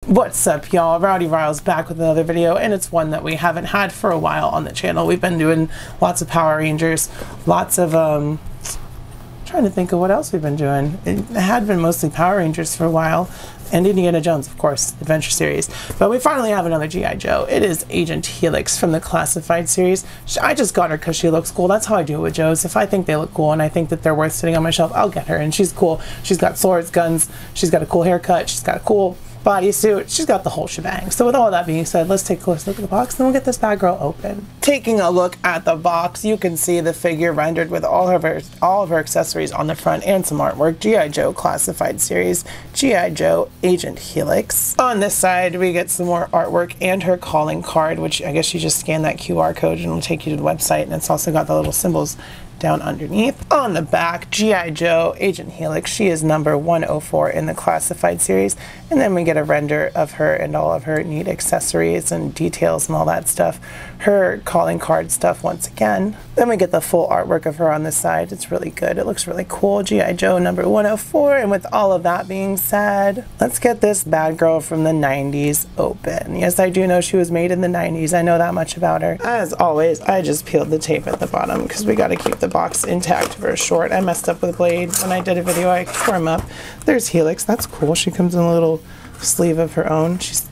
What's up, y'all? Rowdy Riles back with another video, and it's one that we haven't had for a while on the channel. We've been doing lots of Power Rangers, lots of trying to think of what else we've been doing. It had been mostly Power Rangers for a while, and Indiana Jones, of course, Adventure series. But we finally have another G.I. Joe. It is Agent Helix from the Classified series. I just got her because she looks cool. That's how I do it with Joes. If I think they look cool and I think that they're worth sitting on my shelf, I'll get her. And she's cool. She's got swords, guns. She's got a cool haircut. She's got a cool bodysuit. She's got the whole shebang. So with all that being said, let's take a close look at the box, then we'll get this bad girl open. Taking a look at the box, you can see the figure rendered with all of her accessories on the front and some artwork. G.I. Joe Classified series, G.I. Joe Agent Helix. On this side, we get some more artwork and her calling card, which I guess you just scan that QR code and it'll take you to the website, and it's also got the little symbols down underneath. On the back, G.I. Joe Agent Helix. She is number 104 in the Classified series. And then we get a render of her and all of her neat accessories and details and all that stuff. Her calling card stuff once again. Then we get the full artwork of her on this side. It's really good. It looks really cool. G.I. Joe number 104. And with all of that being said, let's get this bad girl from the 90s open. Yes, I do know she was made in the 90s. I know that much about her. As always, I just peeled the tape at the bottom because we got to keep the box intact for a short. I messed up with Blade when I did a video. I tore him up. There's Helix. That's cool. She comes in a little sleeve of her own. She's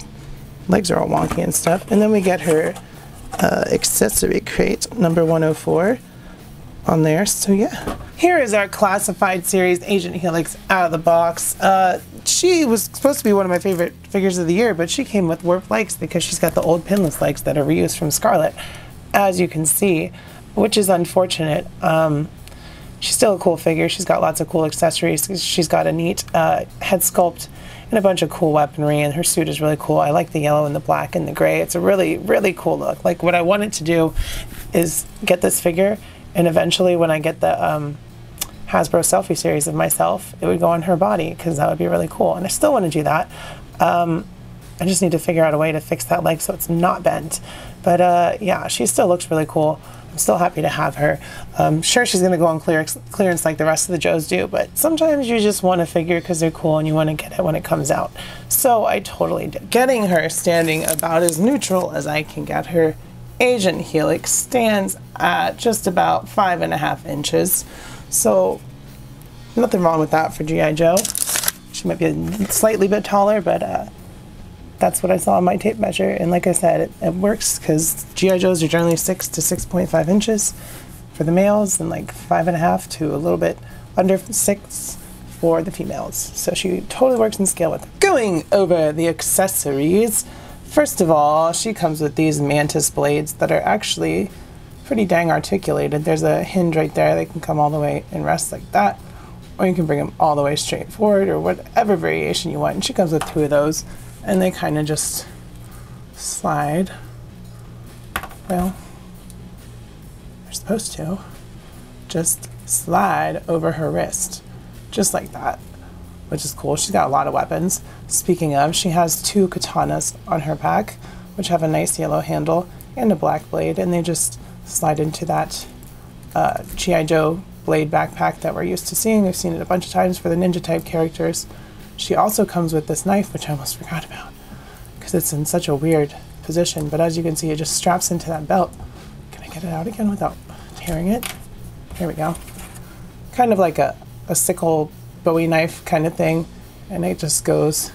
legs are all wonky and stuff. And then we get her accessory crate number 104 on there. So yeah, here is our Classified series Agent Helix out of the box. She was supposed to be one of my favorite figures of the year, but she came with warped legs because she's got the old pinless legs that are reused from Scarlet, as you can see, which is unfortunate. She's still a cool figure. She's got lots of cool accessories. She's got a neat head sculpt and a bunch of cool weaponry, and her suit is really cool. I like the yellow and the black and the gray. It's a really, really cool look. Like, what I wanted to do is get this figure, and eventually when I get the Hasbro selfie series of myself, it would go on her body, because that would be really cool. And I still want to do that. I just need to figure out a way to fix that leg so it's not bent. But yeah, she still looks really cool. I'm still happy to have her. Sure, she's going to go on clearance like the rest of the Joes do, but sometimes you just want a figure because they're cool and you want to get it when it comes out. So I totally did. Getting her standing about as neutral as I can get her, Agent Helix stands at just about 5.5 inches. So nothing wrong with that for G.I. Joe. She might be a slightly bit taller, but that's what I saw on my tape measure, and like I said, it works because G.I. Joes are generally 6 to 6.5 inches for the males, and like 5.5 to a little bit under 6 for the females. So she totally works in scale with them. Going over the accessories, first of all, she comes with these mantis blades that are actually pretty dang articulated. There's a hinge right there. They can come all the way and rest like that, or you can bring them all the way straight forward, or whatever variation you want. And she comes with 2 of those. And they kind of just slide. Well, they're supposed to just slide over her wrist, just like that, which is cool. She's got a lot of weapons. Speaking of, she has 2 katanas on her back, which have a nice yellow handle and a black blade, and they just slide into that G.I. Joe blade backpack that we're used to seeing. We've seen it a bunch of times for the ninja type characters. She also comes with this knife, which I almost forgot about because it's in such a weird position, but as you can see, it just straps into that belt. Can I get it out again without tearing it? Here we go. Kind of like a sickle Bowie knife kind of thing, and it just goes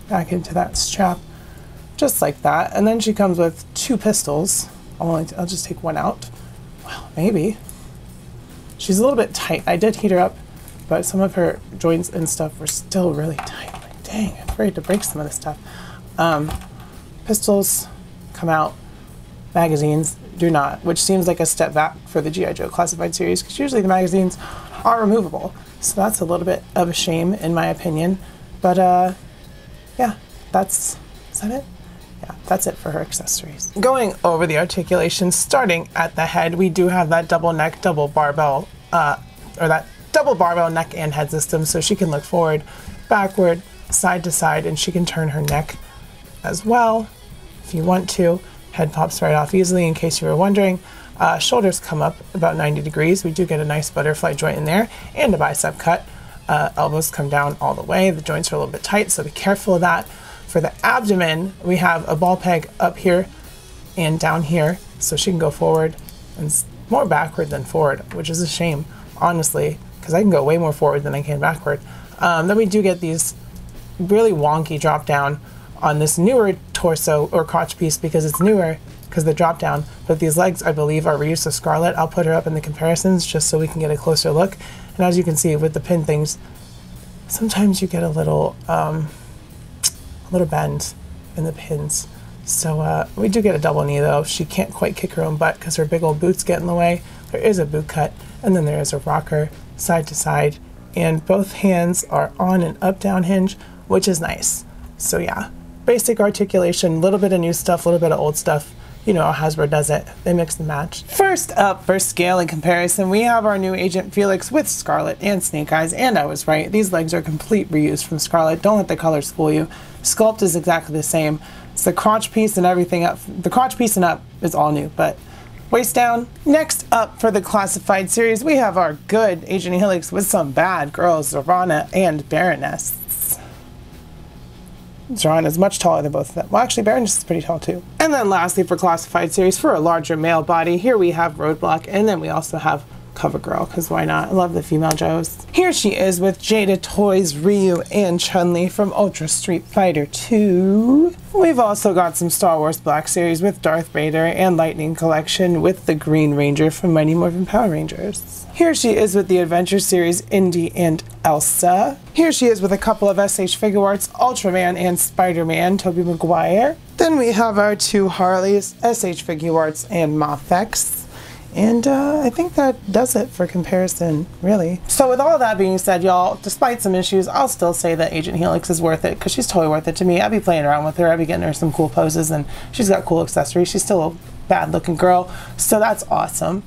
back into that strap just like that. And then she comes with 2 pistols. I'll just take one out. Well, maybe. She's a little bit tight. I did heat her up, but some of her joints and stuff were still really tight. Like, dang, I'm afraid to break some of this stuff. Pistols come out, magazines do not, which seems like a step back for the G.I. Joe Classified series, because usually the magazines are removable. So that's a little bit of a shame, in my opinion. But yeah, is that it? Yeah, that's it for her accessories. Going over the articulation, starting at the head, we do have that double neck, double barbell, or that double barbell neck and head system, so she can look forward, backward, side to side, and she can turn her neck as well if you want to. Head pops right off easily, in case you were wondering. Shoulders come up about 90 degrees. We do get a nice butterfly joint in there and a bicep cut. Elbows come down all the way. The joints are a little bit tight, so be careful of that. For the abdomen, we have a ball peg up here and down here, so she can go forward and more backward than forward, which is a shame, honestly, because I can go way more forward than I can backward. Then we do get these really wonky drop down on this newer torso or crotch piece because it's newer, because the drop down, but these legs I believe are reused of Scarlet. I'll put her up in the comparisons just so we can get a closer look. And as you can see with the pin things, sometimes you get a little bend in the pins. So we do get a double knee though. She can't quite kick her own butt because her big old boots get in the way. There is a boot cut, and then there is a rocker side to side, and both hands are on an up down hinge, which is nice. So yeah, basic articulation, a little bit of new stuff, a little bit of old stuff. You know how Hasbro does it. They mix and match. First up for scale and comparison, we have our new Agent Felix with Scarlet and Snake Eyes, and I was right. These legs are complete reuse from Scarlet. Don't let the colors fool you. Sculpt is exactly the same. It's the crotch piece and everything up. The crotch piece and up is all new, but waist down. Next up for the classified series, we have our good Agent Helix with some bad girls, Zorana and Baroness. Zorana is much taller than both of them. Well, actually, Baroness is pretty tall too. And then lastly, for classified series, for a larger male body, here we have Roadblock, and then we also have CoverGirl, because why not? I love the female Joes. Here she is with Jada Toys, Ryu, and Chun-Li from Ultra Street Fighter 2. We've also got some Star Wars Black Series with Darth Vader and Lightning Collection with the Green Ranger from Mighty Morphin Power Rangers. Here she is with the Adventure Series, Indy and Elsa. Here she is with a couple of SH figure arts, Ultraman and Spider-Man, Tobey Maguire. Then we have our two Harleys, SH figure arts and Mafex. And I think that does it for comparison, really. So with all that being said, y'all, despite some issues, I'll still say that Agent Helix is worth it, because she's totally worth it to me. I'd be playing around with her, I'd be getting her some cool poses, and she's got cool accessories. She's still a bad looking girl, so that's awesome.